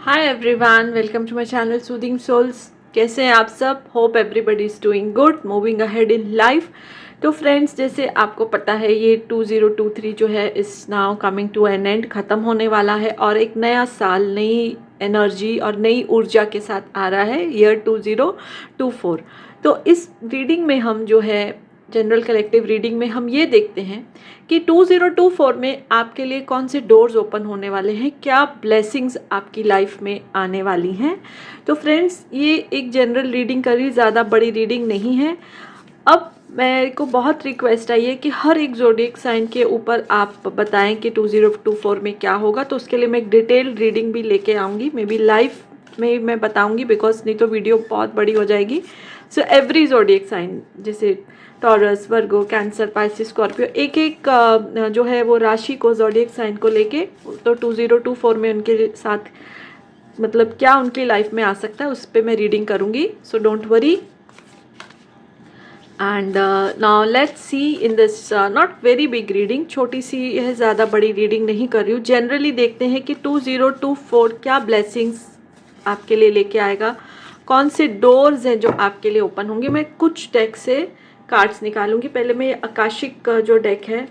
Hi everyone, welcome to my channel soothing souls. कैसे हैं आप सब? Hope everybody is doing good, moving ahead in life. तो friends, जैसे आपको पता है ये 2023 जो है is now coming to an end, ख़त्म होने वाला है और एक नया साल नई एनर्जी और नई ऊर्जा के साथ आ रहा है, ईयर 2024। तो इस रीडिंग में हम जो है जनरल कलेक्टिव रीडिंग में हम ये देखते हैं कि 2024 में आपके लिए कौन से डोर्स ओपन होने वाले हैं, क्या ब्लेसिंग्स आपकी लाइफ में आने वाली हैं। तो फ्रेंड्स, ये एक जनरल रीडिंग करी, ज़्यादा बड़ी रीडिंग नहीं है। अब मेरे को बहुत रिक्वेस्ट आई है कि हर एक ज़ोडिएक साइन के ऊपर आप बताएं कि 2024 में क्या होगा। तो उसके लिए मैं एक डिटेल रीडिंग भी लेके आऊँगी, मे बी लाइव में मैं बताऊँगी, बिकॉज नहीं तो वीडियो बहुत बड़ी हो जाएगी। सो एवरी ज़ोडिएक साइन, जैसे टॉरस, वर्गो, कैंसर, पाइसिस, स्कॉर्पियो, एक एक जो है वो राशि को, ज़ोडिएक साइन को लेके, तो 2024 में उनके साथ मतलब क्या उनकी लाइफ में आ सकता है उस पर मैं रीडिंग करूँगी। So don't worry. And now let's see in this not very big reading, छोटी सी है, ज़्यादा बड़ी रीडिंग नहीं कर रही हूँ। जनरली देखते हैं कि 2024 क्या ब्लेसिंग्स आपके लिए लेके आएगा, कौन से डोर्स हैं जो आपके लिए ओपन होंगे। मैं कुछ डेक से कार्ड्स निकालूंगी। पहले मैं आकाशिक जो डेक है,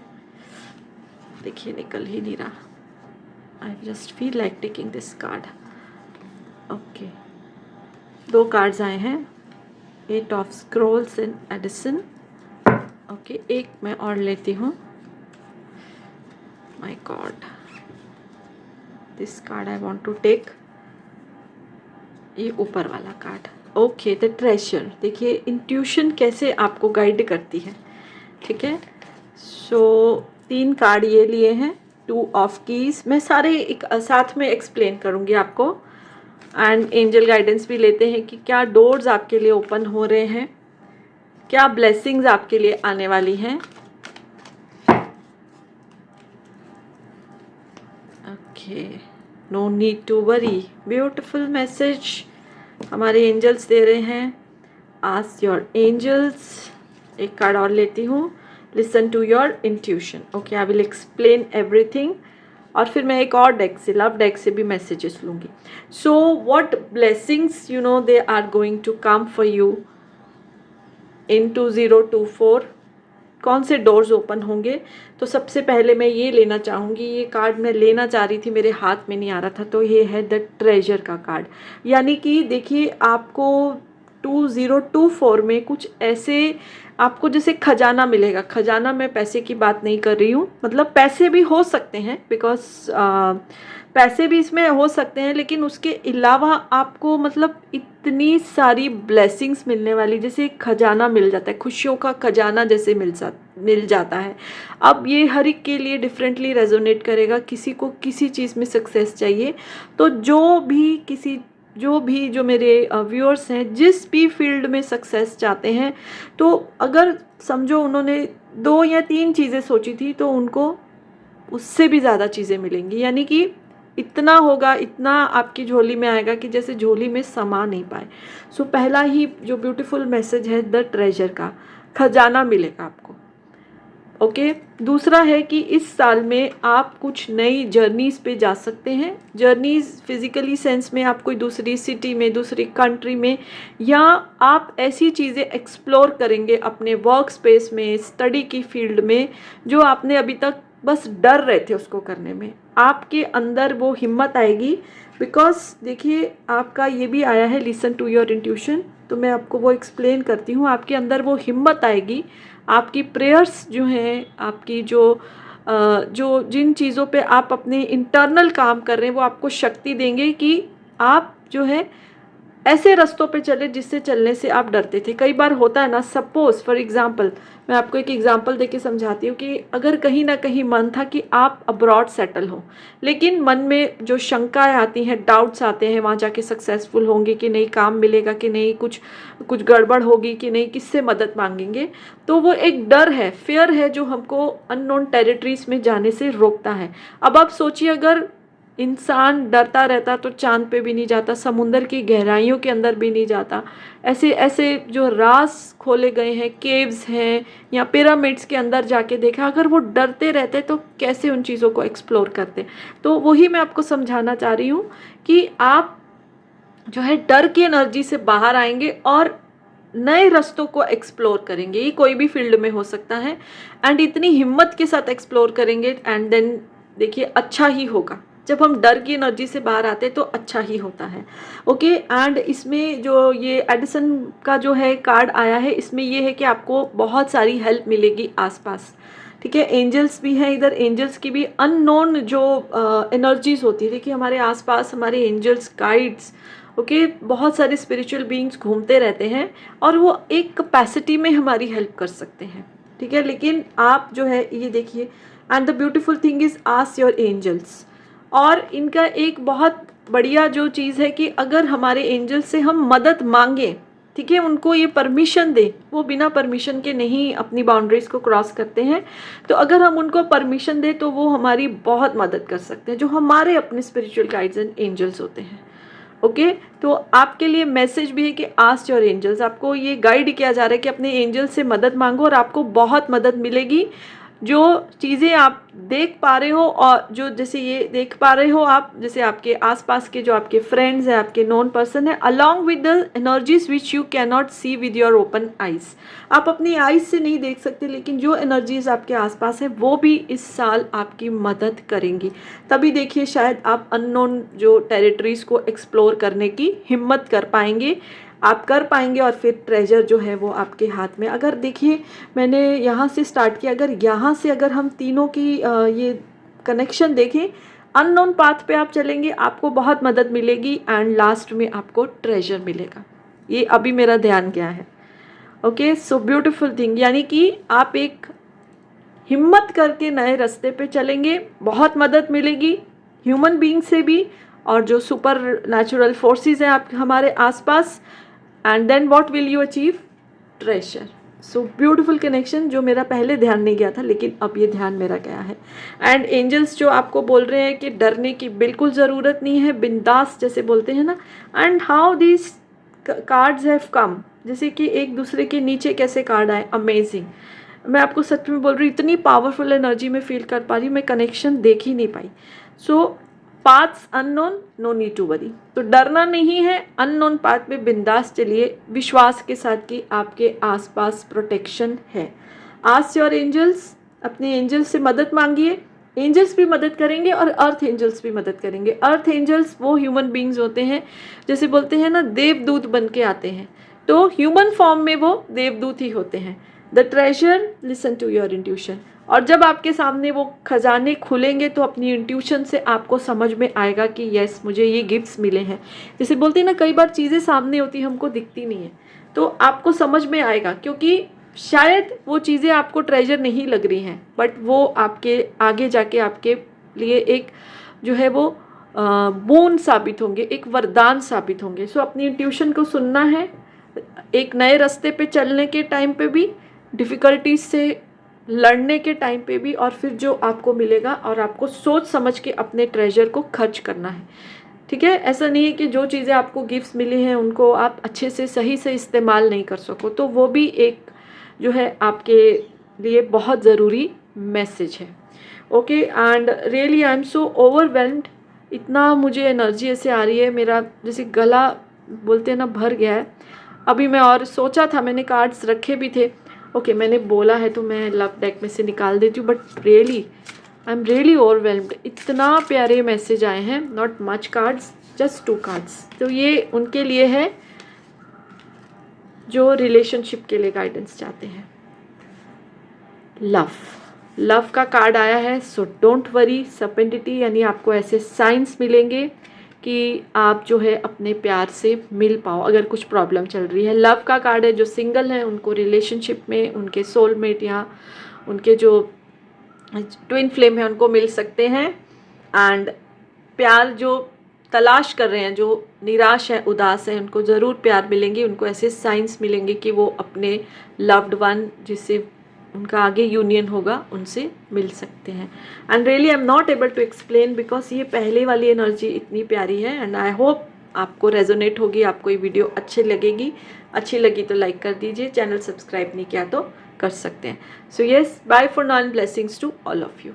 देखिए निकल ही नहीं रहा। I just feel like taking this card. Okay, दो कार्ड्स आए हैं, 8 of scrolls in Edison. Okay, एक मैं और लेती हूँ। My god, this card I want to take, ये ऊपर वाला कार्ड। Okay, the treasure. देखिए इंट्यूशन कैसे आपको गाइड करती है, ठीक है। सो 3 कार्ड ये लिए हैं, 2 ऑफ कीज। मैं सारे एक साथ में एक्सप्लेन करूँगी आपको। एंड एंजल गाइडेंस भी लेते हैं कि क्या डोर्स आपके लिए ओपन हो रहे हैं, क्या ब्लेसिंग्स आपके लिए आने वाली हैं। Okay, no need to worry, beautiful message हमारे एंजल्स दे रहे हैं। Ask your angels. एक कार्ड और लेती हूँ, listen to your intuition. Okay, I will explain everything. और फिर मैं एक और डेक से, लव डेक से भी मैसेजेस लूँगी। So what blessings you know they are going to come for you in 2024, कौन से डोर्स ओपन होंगे। तो सबसे पहले मैं ये लेना चाहूँगी, ये कार्ड मैं लेना चाह रही थी, मेरे हाथ में नहीं आ रहा था, तो ये है द ट्रेजर का कार्ड। यानी कि देखिए आपको 2024 में कुछ ऐसे आपको जैसे खजाना मिलेगा। खजाना, मैं पैसे की बात नहीं कर रही हूँ, मतलब पैसे भी हो सकते हैं, बिकॉज पैसे भी इसमें हो सकते हैं, लेकिन उसके अलावा आपको मतलब इतनी सारी ब्लेसिंग्स मिलने वाली, जैसे एक खजाना मिल जाता है, खुशियों का खजाना जैसे मिल जाता है। अब ये हर एक के लिए डिफरेंटली रेजोनेट करेगा। किसी को किसी चीज़ में सक्सेस चाहिए, तो जो मेरे व्यूअर्स हैं, जिस भी फील्ड में सक्सेस चाहते हैं, तो अगर समझो उन्होंने 2 या 3 चीज़ें सोची थी, तो उनको उससे भी ज़्यादा चीज़ें मिलेंगी। यानी कि इतना होगा, इतना आपकी झोली में आएगा कि जैसे झोली में समा नहीं पाए। सो पहला ही जो ब्यूटीफुल मैसेज है द ट्रेजर का, खजाना मिलेगा आपको। ओके, दूसरा है कि इस साल में आप कुछ नई जर्नीज़ पे जा सकते हैं। जर्नीज़ फिजिकली सेंस में, आप कोई दूसरी सिटी में, दूसरी कंट्री में, या आप ऐसी चीज़ें एक्सप्लोर करेंगे अपने वर्क स्पेस में, स्टडी की फील्ड में, जो आपने अभी तक बस डर रहे थे उसको करने में। आपके अंदर वो हिम्मत आएगी, बिकॉज देखिए आपका ये भी आया है लिसन टू योर इंट्यूशन, तो मैं आपको वो एक्सप्लेन करती हूँ। आपके अंदर वो हिम्मत आएगी, आपकी प्रेयर्स जो हैं, आपकी जो जिन चीज़ों पे आप अपने इंटरनल काम कर रहे हैं, वो आपको शक्ति देंगे कि आप जो है ऐसे रास्तों पे चले जिससे चलने से आप डरते थे। कई बार होता है ना, सपोज फॉर एग्जांपल, मैं आपको एक एग्जांपल देके समझाती हूँ कि अगर कहीं ना कहीं मन था कि आप अब्रॉड सेटल हो, लेकिन मन में जो शंकाएं आती हैं, डाउट्स आते हैं, वहाँ जाके सक्सेसफुल होंगे कि नहीं, काम मिलेगा कि नहीं, कुछ गड़बड़ होगी कि नहीं, किससे मदद मांगेंगे, तो वो एक डर है, फेयर है, जो हमको अननोन टेरिटरीज में जाने से रोकता है। अब आप सोचिए, अगर इंसान डरता रहता तो चांद पे भी नहीं जाता, समुंदर की गहराइयों के अंदर भी नहीं जाता। ऐसे ऐसे जो राज खोले गए हैं, केव्स हैं या पिरामिड्स के अंदर जाके देखा, अगर वो डरते रहते तो कैसे उन चीज़ों को एक्सप्लोर करते। तो वही मैं आपको समझाना चाह रही हूँ कि आप जो है डर की एनर्जी से बाहर आएंगे और नए रास्तों को एक्सप्लोर करेंगे। ये कोई भी फील्ड में हो सकता है, एंड इतनी हिम्मत के साथ एक्सप्लोर करेंगे, एंड देन देखिए अच्छा ही होगा। जब हम डर की एनर्जी से बाहर आते हैं तो अच्छा ही होता है। ओके, एंड इसमें जो ये एडिसन का जो है कार्ड आया है, इसमें ये है कि आपको बहुत सारी हेल्प मिलेगी आसपास। ठीक है, एंजल्स भी हैं इधर, एंजल्स की भी अननोन जो एनर्जीज होती है। देखिए हमारे आसपास हमारे एंजल्स, गाइड्स, ओके, बहुत सारे स्पिरिचुअल बीइंग्स घूमते रहते हैं और वो एक कैपेसिटी में हमारी हेल्प कर सकते हैं। ठीक है, लेकिन आप जो है ये देखिए, and the beautiful thing is ask your angels. और इनका एक बहुत बढ़िया जो चीज़ है कि अगर हमारे एंजल से हम मदद मांगे, ठीक है, उनको ये परमिशन दे, वो बिना परमिशन के नहीं अपनी बाउंड्रीज को क्रॉस करते हैं। तो अगर हम उनको परमिशन दे तो वो हमारी बहुत मदद कर सकते हैं, जो हमारे अपने स्पिरिचुअल गाइड्स एंड एंजल्स होते हैं। ओके, तो आपके लिए मैसेज भी है कि आस्क योर एंजल्स। आपको ये गाइड किया जा रहा है कि अपने एंजल से मदद मांगो और आपको बहुत मदद मिलेगी। जो चीज़ें आप देख पा रहे हो और जो जैसे ये देख पा रहे हो आप, जैसे आपके आसपास के जो आपके फ्रेंड्स हैं, आपके नॉन पर्सन है, along with the energies which you can not see with your open eyes. आप अपनी आइज से नहीं देख सकते, लेकिन जो एनर्जीज आपके आसपास है वो भी इस साल आपकी मदद करेंगी। तभी देखिए शायद आप अननोन जो टेरिटरीज को एक्सप्लोर करने की हिम्मत कर पाएंगे, आप कर पाएंगे, और फिर ट्रेजर जो है वो आपके हाथ में। अगर देखिए मैंने यहाँ से स्टार्ट किया, अगर यहाँ से अगर हम तीनों की ये कनेक्शन देखें, अननोन पाथ पे आप चलेंगे, आपको बहुत मदद मिलेगी, एंड लास्ट में आपको ट्रेजर मिलेगा। ये अभी मेरा ध्यान गया है। ओके, सो ब्यूटीफुल थिंग, यानी कि आप एक हिम्मत करके नए रास्ते पे चलेंगे, बहुत मदद मिलेगी ह्यूमन बीइंग से भी, और जो सुपर नेचुरल फोर्सेस हैं आप हमारे आसपास, and then what will you achieve? Treasure. So beautiful connection, जो मेरा पहले ध्यान नहीं गया था लेकिन अब ये ध्यान मेरा गया है। एंड एंजल्स जो आपको बोल रहे हैं कि डरने की बिल्कुल ज़रूरत नहीं है, बिंदास जैसे बोलते हैं ना। And how this cards have come, जैसे कि एक दूसरे के नीचे कैसे कार्ड आए, अमेजिंग। मैं आपको सच में बोल रही हूँ, इतनी पावरफुल एनर्जी में फील कर पा रही हूँ, मैं कनेक्शन देख ही नहीं पाई। So paths unknown, no need to worry. तो डरना नहीं है, अननोन पाथ में बिंदास चलिए, विश्वास के साथ कि आपके आसपास प्रोटेक्शन है। आस्क योर एंजल्स, अपने एंजल्स से मदद मांगिए, एंजल्स भी मदद करेंगे और अर्थ एंजल्स भी मदद करेंगे। अर्थ एंजल्स वो ह्यूमन बींग्स होते हैं, जैसे बोलते हैं ना देवदूत बन के आते हैं, तो ह्यूमन फॉर्म में वो देवदूत ही होते हैं। The treasure, listen to your intuition. और जब आपके सामने वो खजाने खुलेंगे तो अपनी इंट्यूशन से आपको समझ में आएगा कि यस, मुझे ये गिफ्ट्स मिले हैं। जैसे बोलते हैं ना, कई बार चीज़ें सामने होती हैं, हमको दिखती नहीं है, तो आपको समझ में आएगा, क्योंकि शायद वो चीज़ें आपको ट्रेजर नहीं लग रही हैं, बट वो आपके आगे जाके आपके लिए एक जो है वो बोन साबित होंगे, एक वरदान साबित होंगे। सो अपनी इंट्यूशन को सुनना है, एक नए रास्ते पे चलने के टाइम पे भी, डिफ़िकल्टीज से लड़ने के टाइम पे भी, और फिर जो आपको मिलेगा, और आपको सोच समझ के अपने ट्रेजर को खर्च करना है। ठीक है, ऐसा नहीं है कि जो चीज़ें आपको गिफ्ट्स मिली हैं उनको आप अच्छे से सही से इस्तेमाल नहीं कर सको, तो वो भी एक जो है आपके लिए बहुत ज़रूरी मैसेज है। Okay, and really I am so overwhelmed, इतना मुझे एनर्जी ऐसे आ रही है, मेरा जैसे गला बोलते हैं ना भर गया है। अभी मैं और सोचा था, मैंने कार्ड्स रखे भी थे। ओके, मैंने बोला है तो मैं लव डेक में से निकाल देती हूँ, but really I am really overwhelmed. इतना प्यारे मैसेज आए हैं, not much cards, just 2 cards. तो ये उनके लिए है जो रिलेशनशिप के लिए गाइडेंस चाहते हैं। लव का कार्ड आया है, सो डोंट वरी सर्पेंटिटी, यानी आपको ऐसे साइंस मिलेंगे कि आप जो है अपने प्यार से मिल पाओ अगर कुछ प्रॉब्लम चल रही है। लव का कार्ड है, जो सिंगल हैं उनको रिलेशनशिप में उनके सोलमेट या उनके जो ट्विन फ्लेम है उनको मिल सकते हैं। एंड प्यार जो तलाश कर रहे हैं, जो निराश है, उदास है, उनको ज़रूर प्यार मिलेंगे, उनको ऐसे साइंस मिलेंगे कि वो अपने लव्ड वन जिससे उनका आगे यूनियन होगा उनसे मिल सकते हैं। And really I am not able to explain because ये पहले वाली एनर्जी इतनी प्यारी है। एंड आई होप आपको रेजोनेट होगी, आपको ये वीडियो अच्छी लगेगी। अच्छी लगी तो लाइक कर दीजिए, चैनल सब्सक्राइब नहीं किया तो कर सकते हैं। So yes, bye for now and blessings to all of you.